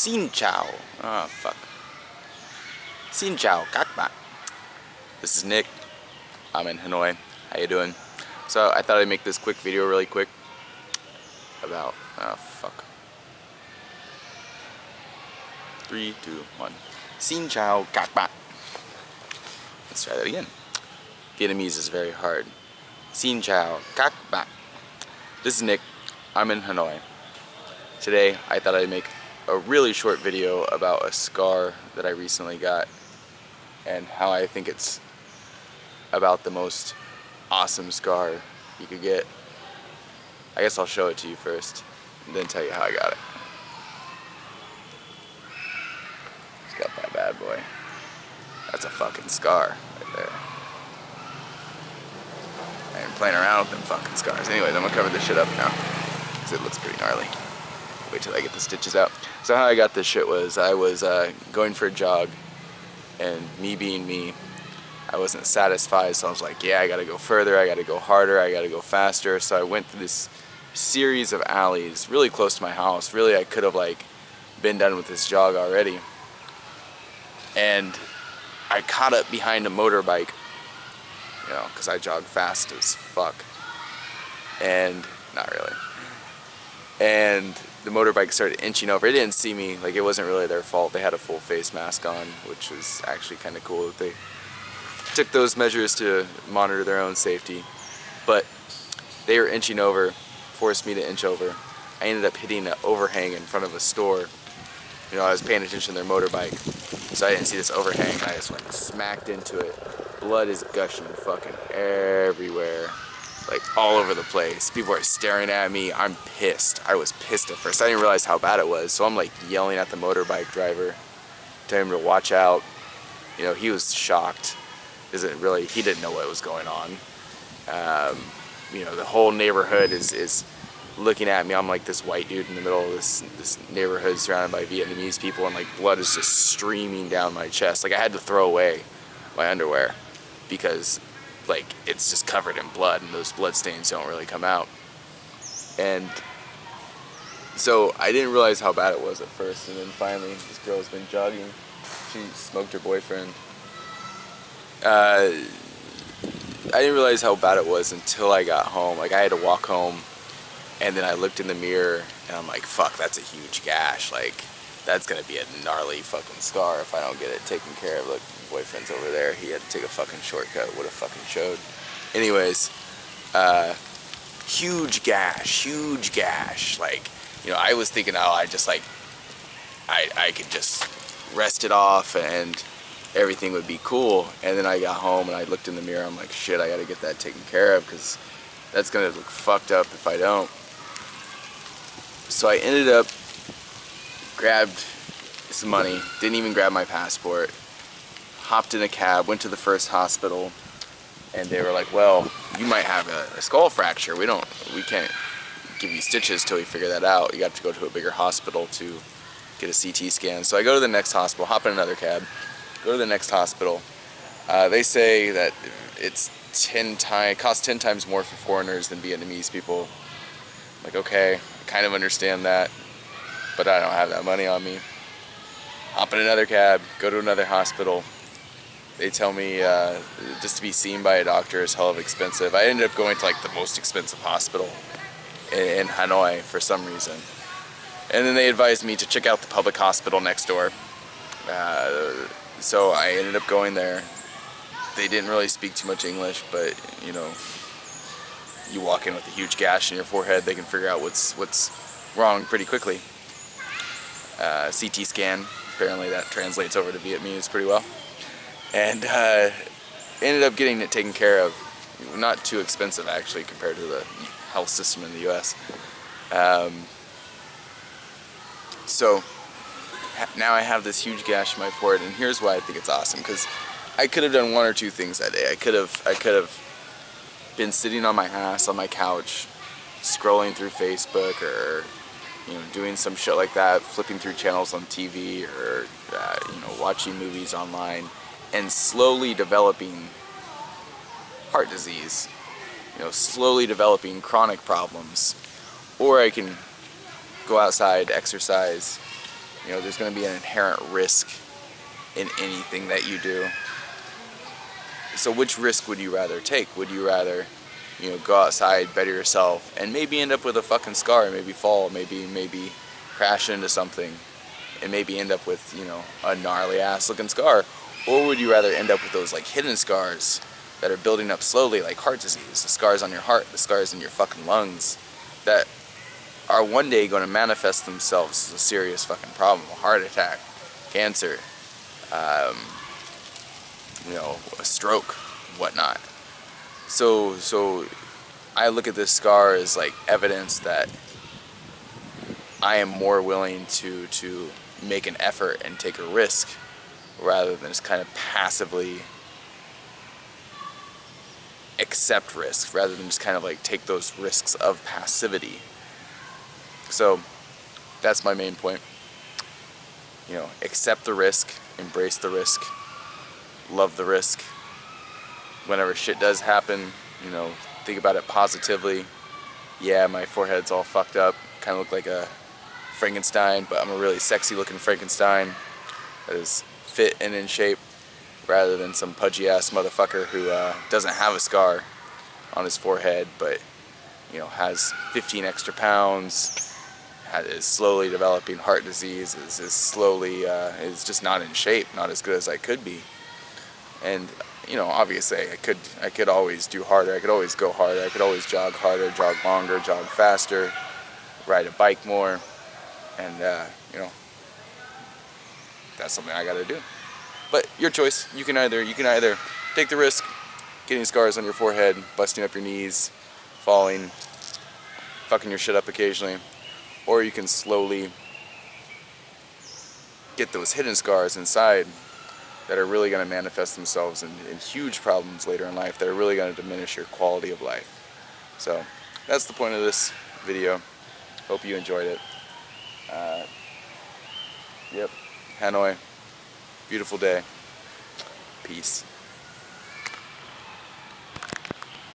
Xin chào. Oh, fuck. Xin chào các bạn. This is Nick. I'm in Hanoi. How you doing? So I thought I'd make this quick video really quick about, oh fuck. 3, 2, 1. Xin chào các bạn. Let's try that again. Vietnamese is very hard. Xin chào các bạn. This is Nick. I'm in Hanoi. Today I thought I'd make a really short video about a scar that I recently got and how I think it's about the most awesome scar you could get. I guess I'll show it to you first and then tell you how I got it. Just got that bad boy. That's a fucking scar right there. I ain't playing around with them fucking scars. Anyways, I'm gonna cover this shit up now because it looks pretty gnarly. Wait till I get the stitches out. So how I got this shit was I was going for a jog, and me being me, I wasn't satisfied, so I was like, yeah, I gotta go further, I gotta go harder, I gotta go faster. So I went through this series of alleys really close to my house. Really, I could have like been done with this jog already. And I caught up behind a motorbike, you know, because I jog fast as fuck. And, not really. And the motorbike started inching over. It didn't see me, like it wasn't really their fault. They had a full face mask on, which was actually kind of cool that they took those measures to monitor their own safety. But they were inching over, forced me to inch over. I ended up hitting an overhang in front of a store. You know, I was paying attention to their motorbike, so I didn't see this overhang, and I just went smacked into it. Blood is gushing fucking everywhere. Like all over the place. People are staring at me. I'm pissed. I was pissed at first. I didn't realize how bad it was. So I'm like yelling at the motorbike driver, telling him to watch out. You know, he was shocked. He didn't know what was going on. You know, the whole neighborhood is looking at me. I'm like this white dude in the middle of this neighborhood surrounded by Vietnamese people, and like blood is just streaming down my chest. Like I had to throw away my underwear because like it's just covered in blood, and those blood stains don't really come out. And so I didn't realize how bad it was at first, and then finally this girl's been jogging. She smoked her boyfriend. I didn't realize how bad it was until I got home. Like I had to walk home, and then I looked in the mirror and I'm like, fuck, that's a huge gash. Like that's gonna be a gnarly fucking scar if I don't get it taken care of. Look, boyfriend's over there. He had to take a fucking shortcut. Would have fucking showed. Anyways, huge gash. Like, you know, I was thinking, oh, I could just rest it off and everything would be cool. And then I got home and I looked in the mirror. I'm like, shit, I gotta get that taken care of because that's gonna look fucked up if I don't. So I ended up grabbed some money. Didn't even grab my passport. Hopped in a cab, went to the first hospital, and they were like, well, you might have a skull fracture. We can't give you stitches till we figure that out. You have to go to a bigger hospital to get a CT scan. So I go to the next hospital, hop in another cab, go to the next hospital. They say that it costs 10 times more for foreigners than Vietnamese people. I'm like, okay, I kind of understand that, but I don't have that money on me. Hop in another cab, go to another hospital. They tell me just to be seen by a doctor is hell of expensive. I ended up going to like the most expensive hospital in Hanoi for some reason. And then they advised me to check out the public hospital next door. So I ended up going there. They didn't really speak too much English, but you know, you walk in with a huge gash in your forehead, they can figure out what's wrong pretty quickly. CT scan, apparently that translates over to Vietnamese pretty well. And ended up getting it taken care of. Not too expensive actually compared to the health system in the US. So now I have this huge gash in my forehead, and here's why I think it's awesome, because I could have done one or two things that day. I could have been sitting on my ass on my couch scrolling through Facebook, or you know, doing some shit like that, flipping through channels on TV, or you know, watching movies online, and slowly developing heart disease, you know, slowly developing chronic problems. Or I can go outside, exercise, You know, there's going to be an inherent risk in anything that you do. So which risk would you rather take? Would you rather, you know, go outside, better yourself, and maybe end up with a fucking scar, maybe fall, maybe crash into something, and maybe end up with, you know, a gnarly ass looking scar? Or would you rather end up with those like hidden scars that are building up slowly, like heart disease, the scars on your heart, the scars in your fucking lungs, that are one day going to manifest themselves as a serious fucking problem, a heart attack, cancer, you know, a stroke, whatnot. So I look at this scar as like evidence that I am more willing to make an effort and take a risk rather than just kind of passively accept risks, rather than just kind of like take those risks of passivity. So that's my main point. You know, accept the risk, embrace the risk, love the risk. Whenever shit does happen, you know, think about it positively. Yeah, my forehead's all fucked up, kind of look like a Frankenstein, but I'm a really sexy looking Frankenstein that is fit and in shape, rather than some pudgy ass motherfucker who doesn't have a scar on his forehead, but, you know, has 15 extra pounds, is slowly developing heart disease, is slowly, is just not in shape, not as good as I could be. And, you know, obviously I could always do harder, I could always go harder, I could always jog harder, jog longer, jog faster, ride a bike more, and, you know, that's something I gotta do. But your choice. You can either take the risk, getting scars on your forehead, busting up your knees, falling, fucking your shit up occasionally, or you can slowly get those hidden scars inside that are really going to manifest themselves in huge problems later in life that are really going to diminish your quality of life. So that's the point of this video. Hope you enjoyed it. Yep, Hanoi, beautiful day. Peace.